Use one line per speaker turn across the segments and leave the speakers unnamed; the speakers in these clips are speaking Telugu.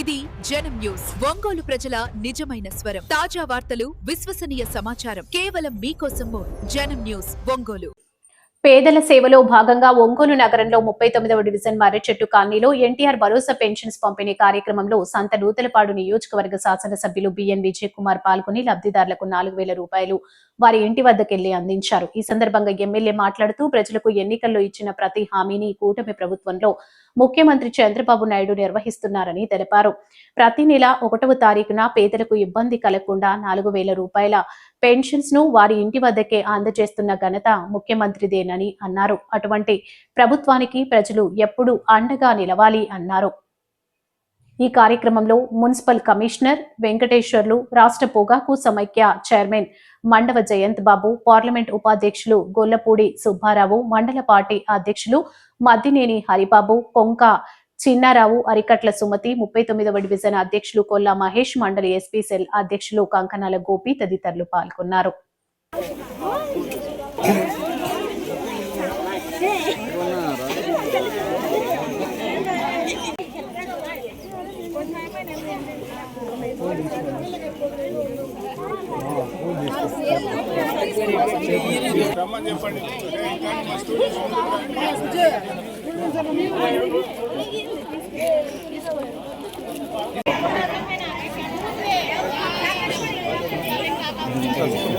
ఇది జనం న్యూస్. ఒంగోలు ప్రజల నిజమైన స్వరం. తాజా వార్తలు, విశ్వసనీయ సమాచారం కేవలం మీకోసం. జనం న్యూస్ ఒంగోలు.
పేదల సేవలో భాగంగా ఒంగోలు నగరంలో 39వ డివిజన్ మర్రిచెట్టు కాలనీలో ఎన్టీఆర్ భరోసా పెన్షన్స్ పంపిణీ కార్యక్రమంలో సంత నూతలపాడు నియోజకవర్గ శాసనసభ్యులు బిఎన్ విజయ్ కుమార్ పాల్గొని లబ్ధిదారులకు 4,000 రూపాయలు వారి ఇంటి వద్దకెళ్లి అందించారు. ఈ సందర్భంగా ఎమ్మెల్యే మాట్లాడుతూ ప్రజలకు ఎన్నికల్లో ఇచ్చిన ప్రతి హామీని కూటమి ప్రభుత్వంలో ముఖ్యమంత్రి చంద్రబాబు నాయుడు నిర్వహిస్తున్నారని తెలిపారు. ప్రతి నెల 1వ తారీఖున పేదలకు ఇబ్బంది కలగకుండా 4,000 రూపాయల పెన్షన్స్ ను వారి ఇంటి వద్దకే అందజేస్తున్న ఘనత ముఖ్యమంత్రిదేనని అన్నారు. అటువంటి ప్రభుత్వానికి ప్రజలు ఎప్పుడూ అండగా నిలవాలి అన్నారు. ఈ కార్యక్రమంలో మున్సిపల్ కమిషనర్ వెంకటేశ్వర్లు, రాష్ట్ర పొగాకు సమైక్య చైర్మన్ మండవ జయంత్ బాబు, పార్లమెంట్ ఉపాధ్యక్షులు గొల్లపూడి సుబ్బారావు, మండల పార్టీ అధ్యక్షులు మద్దినేని హరిబాబు, కొంక చిన్నారావు, అరికట్ల సుమతి, 39వ డివిజన్ అధ్యక్షులు కొల్లా మహేష్, మండలి ఎస్పీ సెల్ అధ్యక్షులు కంకనాల గోపి తదితరులు పాల్గొన్నారు.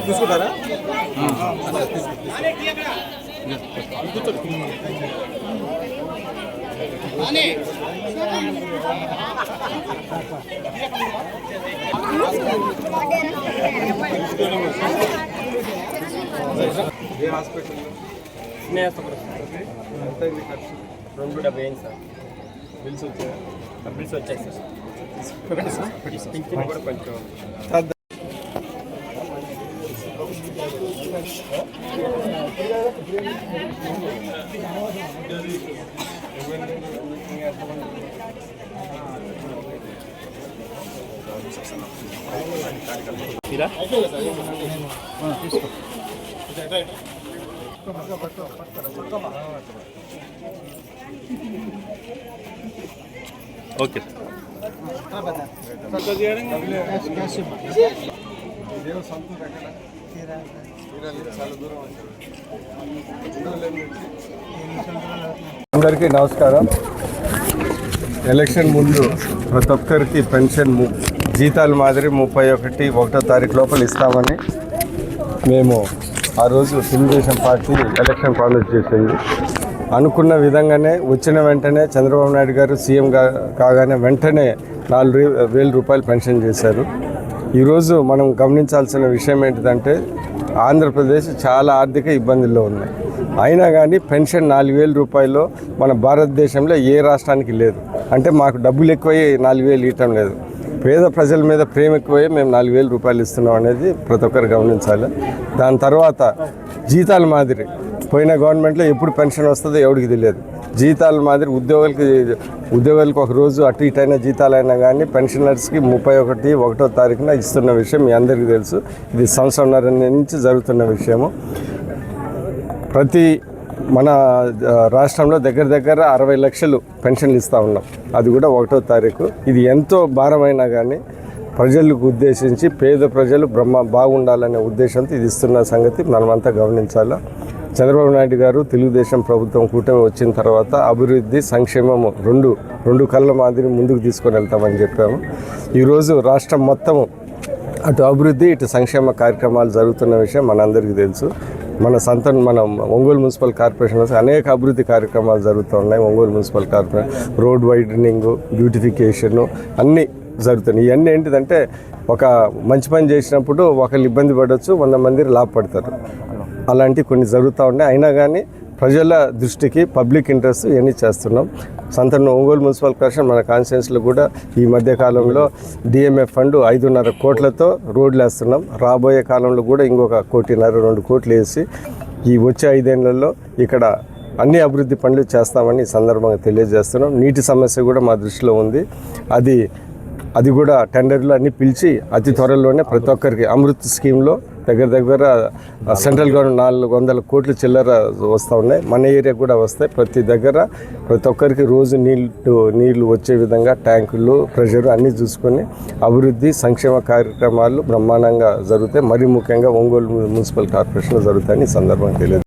తీసుకుంటారా? ఏ హాస్పిటల్? ఎంత అయింది ఖర్చు?
270 అయింది సార్.
బిల్స్ వచ్చాయా?
బిల్స్ వచ్చాయి సార్. పింఛన్ కూడా కొంచెం
ఓకే.
అందరికీ నమస్కారం. ఎలక్షన్ ముందు ప్రతి ఒక్కరికి పెన్షన్ జీతాల మాదిరి 31వ తారీఖు లోపల ఇస్తామని మేము ఆ రోజు తెలుగుదేశం పార్టీ ఎలక్షన్ ప్రామిస్ చేసింది. అనుకున్న విధంగానే వచ్చిన వెంటనే చంద్రబాబు నాయుడు గారు సీఎం కాగానే వెంటనే 4,000 రూపాయలు పెన్షన్ చేశారు. ఈరోజు మనం గమనించాల్సిన విషయం ఏంటిదంటే ఆంధ్రప్రదేశ్ చాలా ఆర్థిక ఇబ్బందుల్లో ఉన్నాయి. అయినా కానీ పెన్షన్ 4,000 రూపాయలు మన భారతదేశంలో ఏ రాష్ట్రానికి లేదు. అంటే మాకు డబ్బులు ఎక్కువయ్యి 4,000 ఇవ్వటం లేదు. పేద ప్రజల మీద ప్రేమ ఎక్కువయ్యి మేము 4,000 రూపాయలు ఇస్తున్నాం అనేది ప్రతి ఒక్కరు గమనించాలి. దాని తర్వాత జీతాల మాదిరి పోయిన గవర్నమెంట్లో ఎప్పుడు పెన్షన్ వస్తుందో ఎవరికి తెలియదు. జీతాల మాదిరి ఉద్యోగులకు ఒక రోజు అటు ఇటైన జీతాలైనా కానీ పెన్షనర్స్కి 31వ తారీఖున ఇస్తున్న విషయం మీ అందరికీ తెలుసు. ఇది సంవత్సరంన్నర నుంచి జరుగుతున్న విషయము. మన రాష్ట్రంలో దగ్గర 60 లక్షలు పెన్షన్లు ఇస్తూ ఉన్నాం. అది కూడా 1వ తారీఖు. ఇది ఎంతో భారమైనా కానీ ప్రజలకు ఉద్దేశించి పేద ప్రజలు బాగుండాలనే ఉద్దేశంతో ఇది ఇస్తున్న సంగతి మనమంతా గమనించాలి. చంద్రబాబు నాయుడు గారు తెలుగుదేశం ప్రభుత్వం కూటమి వచ్చిన తర్వాత అభివృద్ధి, సంక్షేమము రెండు కళ్ళ మాదిరి ముందుకు తీసుకొని వెళ్తామని చెప్పాము. ఈరోజు రాష్ట్రం మొత్తము అటు అభివృద్ధి ఇటు సంక్షేమ కార్యక్రమాలు జరుగుతున్న విషయం మనందరికీ తెలుసు. మన ఒంగోలు మున్సిపల్ కార్పొరేషన్లో అనేక అభివృద్ధి కార్యక్రమాలు జరుగుతూ ఉన్నాయి. Ongole municipal corporation road widening, beautification అన్నీ జరుగుతున్నాయి. ఇవన్నీ ఏంటిదంటే ఒక మంచి పని చేసినప్పుడు ఒకళ్ళు ఇబ్బంది పడవచ్చు, 100 మంది లాభపడతారు. అలాంటివి కొన్ని జరుగుతూ ఉన్నాయి. అయినా కానీ ప్రజల దృష్టికి పబ్లిక్ ఇంట్రెస్ట్ ఇవన్నీ చేస్తున్నాం. ఒంగోలు మున్సిపల్ కార్పొరేషన్ మన కాన్స్టిట్యున్సీలో కూడా ఈ మధ్యకాలంలో డిఎంఎఫ్ ఫండ్ 5.5 కోట్లతో రోడ్లు వేస్తున్నాం. రాబోయే కాలంలో కూడా ఇంకొక 1.5 2 కోట్లు వేసి ఈ వచ్చే 5 ఏళ్లలో ఇక్కడ అన్ని అభివృద్ధి పనులు చేస్తామని ఈ సందర్భంగా తెలియజేస్తున్నాం. నీటి సమస్య కూడా మా దృష్టిలో ఉంది. అది కూడా టెండర్లు అన్నీ పిలిచి అతి త్వరలోనే ప్రతి ఒక్కరికి అమృత్ స్కీమ్లో దగ్గర దగ్గర సెంట్రల్ గవర్నమెంట్ 400 కోట్ల చిల్లర వస్తూ ఉన్నాయి. మన ఏరియా కూడా వస్తాయి. ప్రతి ఒక్కరికి రోజు నీళ్లు వచ్చే విధంగా ట్యాంకులు, ప్రెషర్ అన్నీ చూసుకొని అభివృద్ధి సంక్షేమ కార్యక్రమాలు బ్రహ్మాండంగా జరుగుతాయి. మరీ ముఖ్యంగా ఒంగోలు మున్సిపల్ కార్పొరేషన్లో జరుగుతాయని ఈ సందర్భంగా తెలియదు.